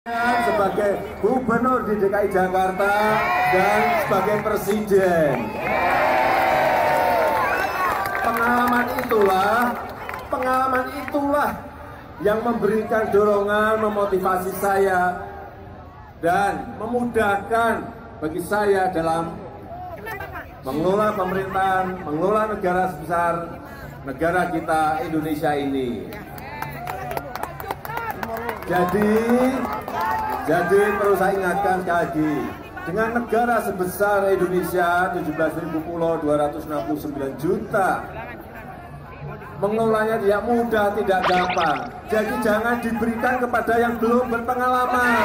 sebagai gubernur di DKI Jakarta dan sebagai presiden. Pengalaman itulah yang memberikan dorongan, memotivasi saya dan memudahkan bagi saya dalam mengelola pemerintahan, mengelola negara sebesar negara kita Indonesia ini. Jadi perlu saya ingatkan sekali lagi, dengan negara sebesar Indonesia, 17.000 pulau, 269 juta, mengelolanya tidak mudah, tidak gampang. Jadi jangan diberikan kepada yang belum berpengalaman.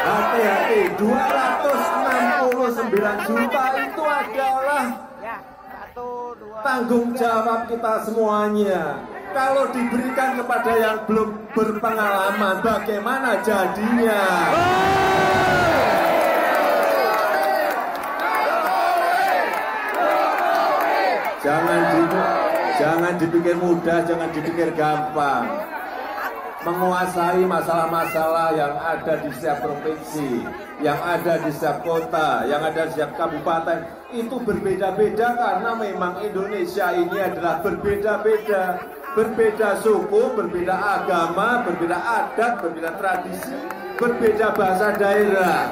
Hati-hati, 269 juta itu adalah tanggung jawab kita semuanya. Kalau diberikan kepada yang belum berpengalaman, bagaimana jadinya? Jangan dipikir mudah, jangan dipikir gampang. Menguasai masalah-masalah yang ada di setiap provinsi, yang ada di setiap kota, yang ada di setiap kabupaten, itu berbeda-beda karena memang Indonesia ini adalah berbeda-beda. Berbeda suku, berbeda agama, berbeda adat, berbeda tradisi, berbeda bahasa daerah.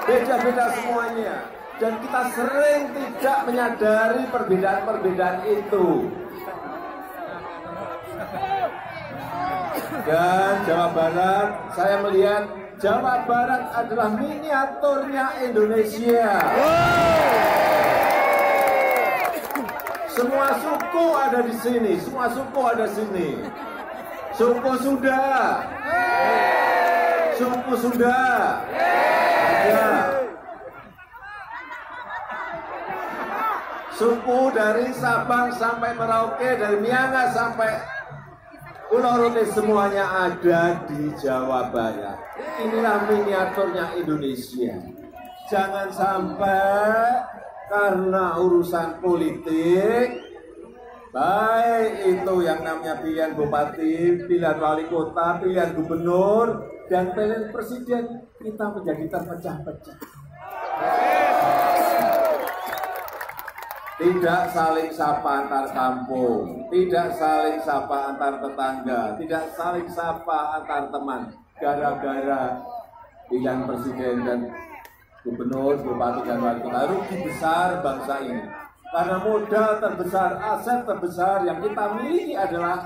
Beda-beda semuanya. Dan kita sering tidak menyadari perbedaan-perbedaan itu. Dan Jawa Barat, saya melihat Jawa Barat adalah miniaturnya Indonesia. Semua suku ada di sini, semua suku ada di sini. Suku sudah. Ada. Suku dari Sabang sampai Merauke, dari Miangas sampai Pulau Rote, semuanya ada di Jawa Barat. Inilah miniaturnya Indonesia. Jangan sampai karena urusan politik, baik itu yang namanya pilihan bupati, pilihan wali kota, pilihan gubernur, dan pilihan presiden, kita menjadi terpecah-pecah. Tidak saling sapa antar kampung, tidak saling sapa antar tetangga, tidak saling sapa antar teman, gara-gara pilihan presiden dan gubernur, bupati, dan wali kota. Rugi besar bangsa ini. Karena modal terbesar, aset terbesar yang kita miliki adalah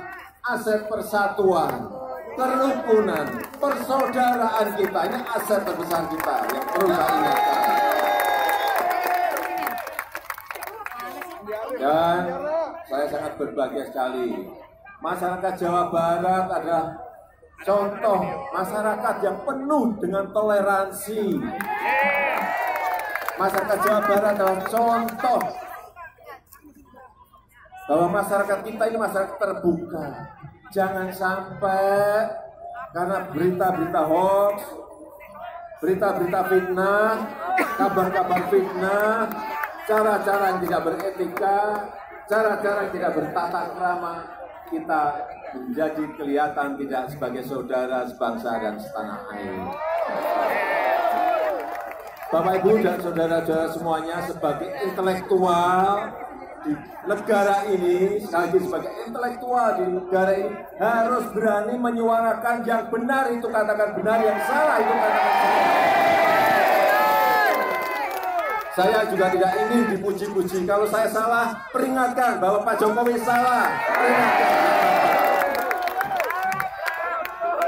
aset persatuan, kerukunan, persaudaraan kita. Ini aset terbesar kita yang perlu kita ingatkan. Dan saya sangat berbahagia sekali. Masyarakat Jawa Barat adalah contoh masyarakat yang penuh dengan toleransi. Masyarakat Jawa Barat adalah contoh bahwa masyarakat kita ini masyarakat terbuka. Jangan sampai karena berita-berita hoax, berita-berita fitnah, kabar-kabar fitnah, cara-cara yang tidak beretika, cara-cara yang tidak bertata krama, kita menjadi kelihatan tidak sebagai saudara sebangsa dan setanah air. Bapak, Ibu, dan saudara-saudara semuanya, sebagai intelektual di negara ini, sekali lagi sebagai intelektual di negara ini, harus berani menyuarakan yang benar itu katakan benar, yang salah itu katakan salah. Saya juga tidak ingin dipuji-puji. Kalau saya salah, peringatkan bahwa Pak Jokowi salah. Peringatkan.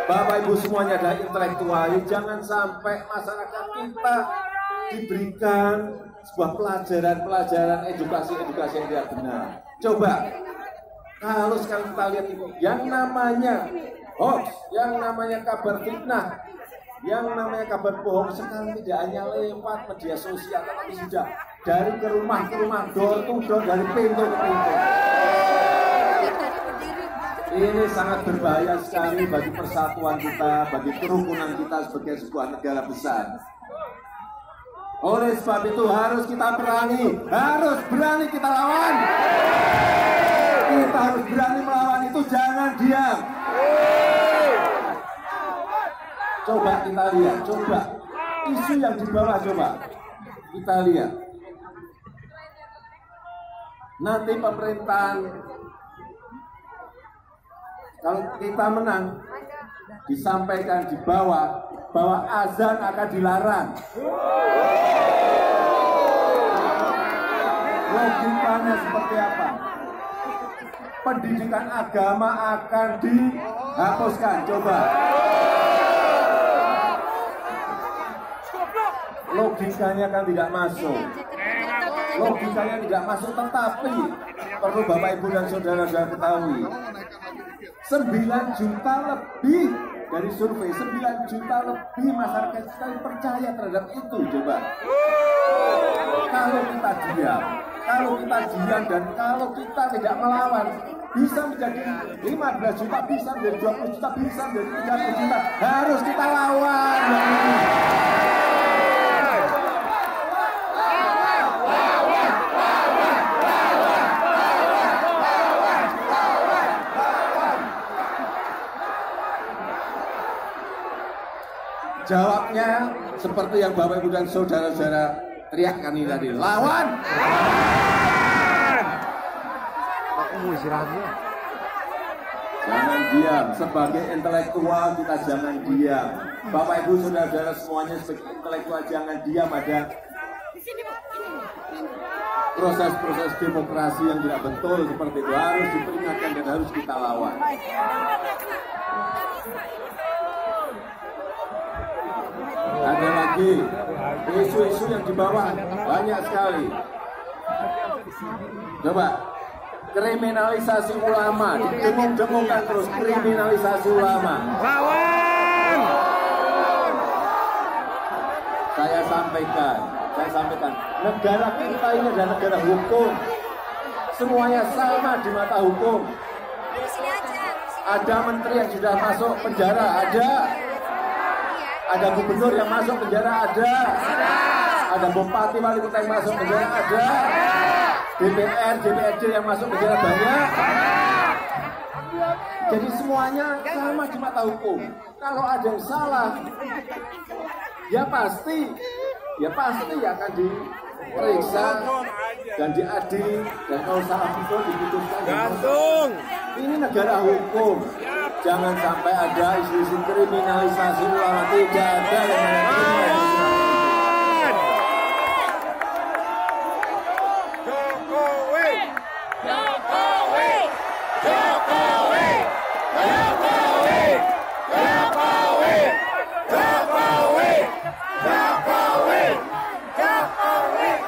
Bapak Ibu semuanya adalah intelektual. Jangan sampai masyarakat kita diberikan sebuah pelajaran edukasi yang tidak benar. Coba, kalau sekarang kita lihat ini, yang namanya hoax, yang namanya kabar fitnah, yang namanya kabar bohong sekarang tidak hanya lewat media sosial, tapi sudah dari ke rumah, door to door, dari pintu ke pintu. Ini sangat berbahaya sekali bagi persatuan kita, bagi kerukunan kita sebagai sebuah negara besar. Oleh sebab itu harus kita berani, harus berani kita lawan. Kita harus berani melawan itu, jangan diam. Coba kita lihat, coba isu yang di bawah, coba kita lihat. Nanti pemerintahan, kalau kita menang, disampaikan di bawah bahwa azan akan dilarang. Logikanya seperti apa? Pendidikan agama akan dihapuskan. Coba. Logikanya kan tidak masuk. Logikanya tidak masuk, tetapi perlu Bapak Ibu dan Saudara-saudara ketahui, 9 juta lebih dari survei, 9 juta lebih masyarakat kita yang percaya terhadap itu. Coba. Kalau kita diam dan kalau kita tidak melawan, bisa menjadi 15 juta, bisa menjadi 20 juta, bisa menjadi 30 juta. Harus kita lawan. Jawabnya seperti yang Bapak Ibu dan Saudara-saudara teriakkan ini tadi, lawan! Jangan diam, sebagai intelektual kita jangan diam. Bapak Ibu Saudara-saudara semuanya sebagai intelektual jangan diam. Ada proses-proses demokrasi yang tidak betul seperti itu harus diperingatkan dan harus kita lawan. Ada lagi isu-isu yang di bawah banyak sekali. Coba kriminalisasi ulama, didengung-dengungkan terus kriminalisasi ulama. Lawan. Saya sampaikan, negara kita ini adalah negara hukum. Semuanya sama di mata hukum. Ada menteri yang sudah masuk penjara, ada gubernur yang masuk penjara, ada bupati wali kota yang masuk penjara, ada DPR, DPRD yang masuk penjara banyak. Jadi semuanya sama di mata hukum. Kalau ada yang salah, ya pasti akan diperiksa dan diadili, dan kalau salah itu diputuskan. Gantung. Ini negara hukum. Jangan sampai ada isu-isu kriminalisasi ulama, tidak ada yang kriminalisasi. Jokowi, Jokowi, Jokowi, Jokowi, Jokowi, Jokowi, Jokowi, Jokowi.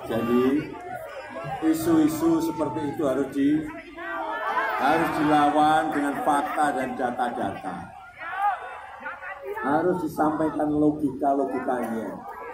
Jadi isu-isu seperti itu harus dilawan dengan fakta dan data-data. Harus disampaikan logika-logikanya.